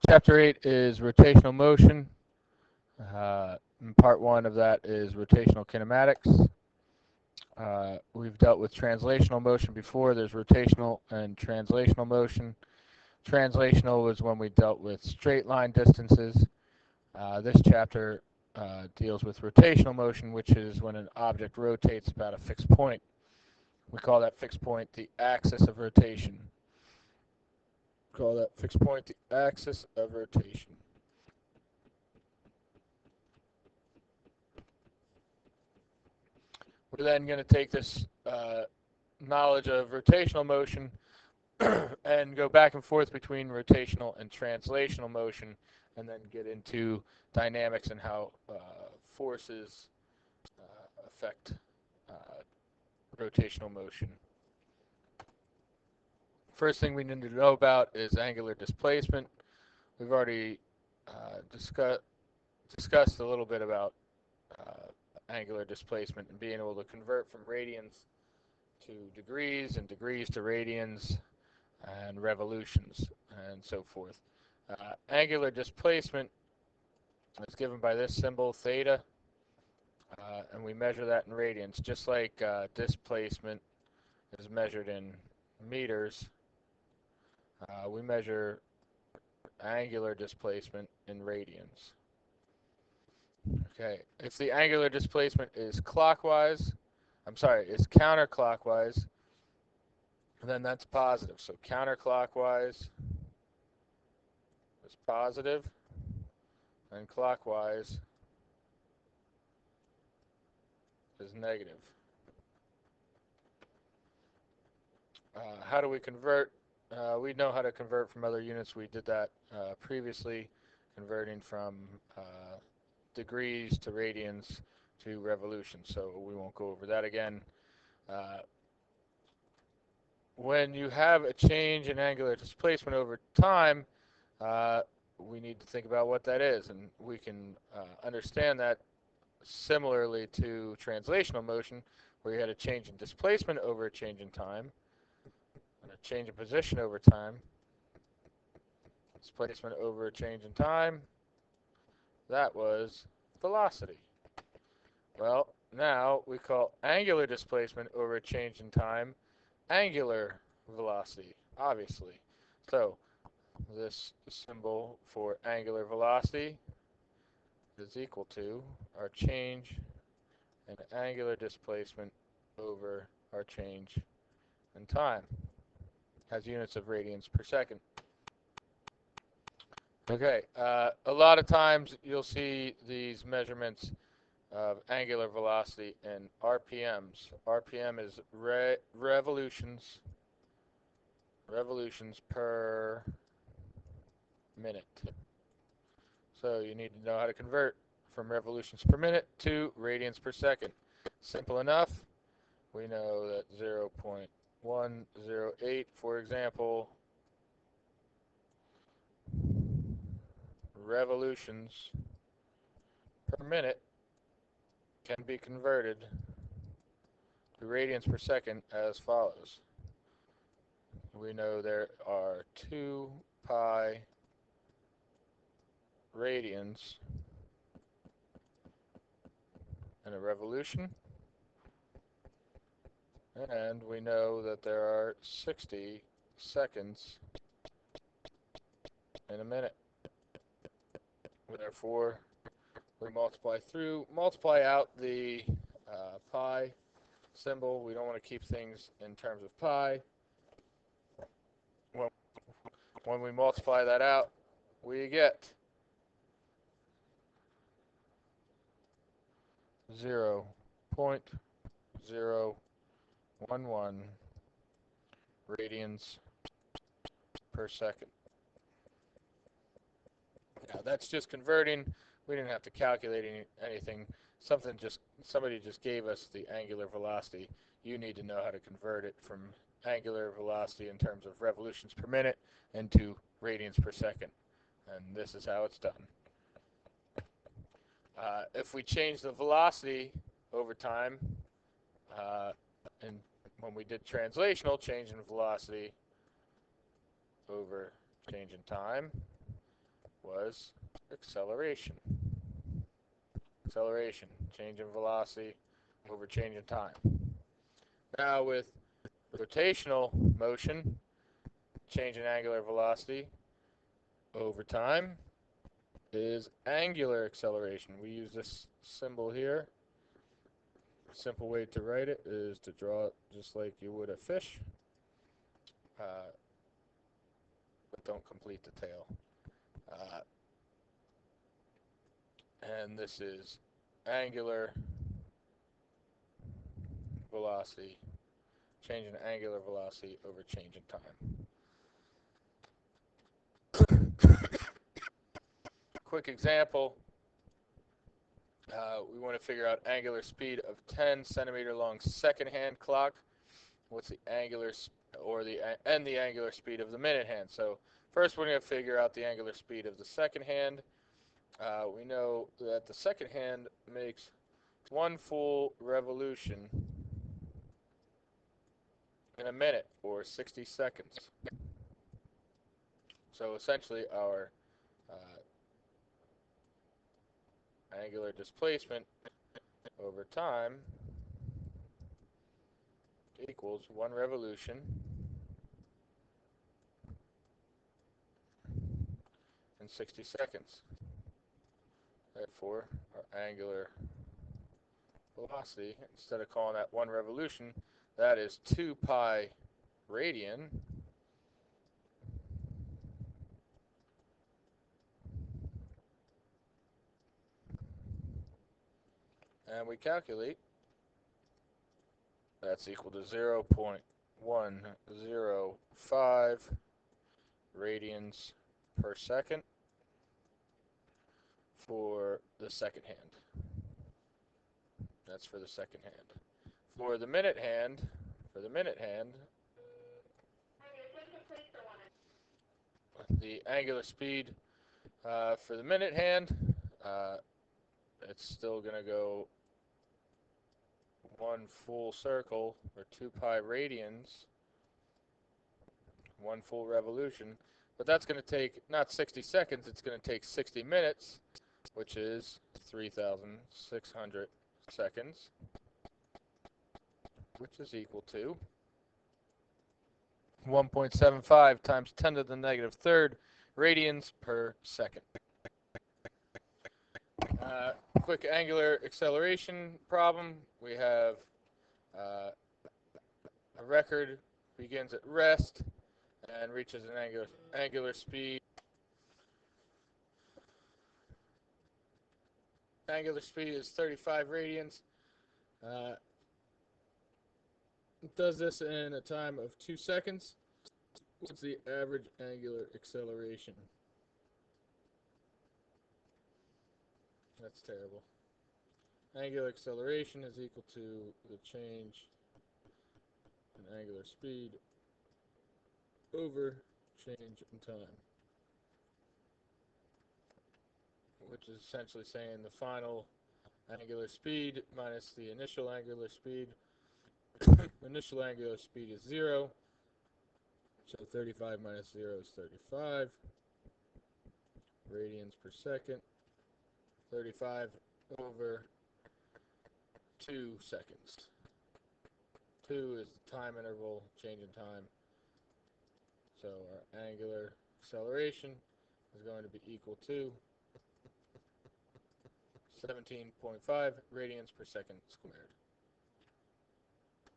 Chapter 8 is rotational motion. And part 1 of that is rotational kinematics. We've dealt with translational motion before. There's rotational and translational motion. Translational was when we dealt with straight line distances. This chapter deals with rotational motion, which is when an object rotates about a fixed point. We call that fixed point the axis of rotation. Call that fixed point the axis of rotation. We're then going to take this knowledge of rotational motion and go back and forth between rotational and translational motion, and then get into dynamics and how forces affect rotational motion. First thing we need to know about is angular displacement. We've already discussed a little bit about angular displacement and being able to convert from radians to degrees and degrees to radians and revolutions and so forth. Angular displacement is given by this symbol theta, and we measure that in radians, just like displacement is measured in meters. We measure angular displacement in radians. Okay, if the angular displacement is counterclockwise, then that's positive. So counterclockwise is positive, and clockwise is negative. How do we convert? We know how to convert from other units. We did that previously, converting from degrees to radians to revolutions, so we won't go over that again. When you have a change in angular displacement over time, we need to think about what that is, and we can understand that similarly to translational motion, where you had a change in displacement over a change in time, and a change in position over time, displacement over a change in time, that was velocity. Well, now we call angular displacement over a change in time angular velocity, obviously. So this symbol for angular velocity is equal to our change in angular displacement over our change in time, as units of radians per second. Okay, a lot of times you'll see these measurements of angular velocity in RPMs. RPM is revolutions per minute. So you need to know how to convert from revolutions per minute to radians per second. Simple enough. We know that 0.108, for example, revolutions per minute can be converted to radians per second as follows. We know there are 2 pi radians in a revolution, and we know that there are 60 seconds in a minute. Therefore, we multiply out the pi symbol. We don't want to keep things in terms of pi. When we multiply that out, we get 0.011 radians per second. Now that's just converting. We didn't have to calculate anything. Somebody just gave us the angular velocity. You need to know how to convert it from angular velocity in terms of revolutions per minute into radians per second. And this is how it's done. If we change the velocity over time, and when we did translational, change in velocity over change in time, was acceleration. Acceleration, change in velocity over change in time. Now with rotational motion, change in angular velocity over time is angular acceleration. We use this symbol here. A simple way to write it is to draw it just like you would a fish, but don't complete the tail. And this is angular velocity, change in angular velocity over change in time. Quick example, we want to figure out angular speed of 10 centimeter long second hand clock. What's the angular the angular speed of the minute hand? So first we're going to figure out the angular speed of the second hand. We know that the second hand makes one full revolution in a minute, or 60 seconds. So essentially our angular displacement over time equals one revolution in 60 seconds. Therefore, our angular velocity, instead of calling that one revolution, that is 2 pi radian and we calculate that's equal to 0.105 radians per second for the second hand. That's for the second hand. For the minute hand, the angular speed for the minute hand, it's still going to go one full circle, or 2 pi radians, one full revolution. But that's going to take not 60 seconds, it's going to take 60 minutes, which is 3,600 seconds, which is equal to 1.75 times 10 to the negative third radians per second. Quick angular acceleration problem. We have a record begins at rest and reaches an angular speed. Angular speed is 35 radians. It does this in a time of 2 seconds. What's the average angular acceleration? That's terrible. Angular acceleration is equal to the change in angular speed over change in time, which is essentially saying the final angular speed minus the initial angular speed. Initial angular speed is 0, so 35 minus 0 is 35 radians per second. 35 over 2 seconds. 2 is the time interval, change in time. So our angular acceleration is going to be equal to 17.5 radians per second squared.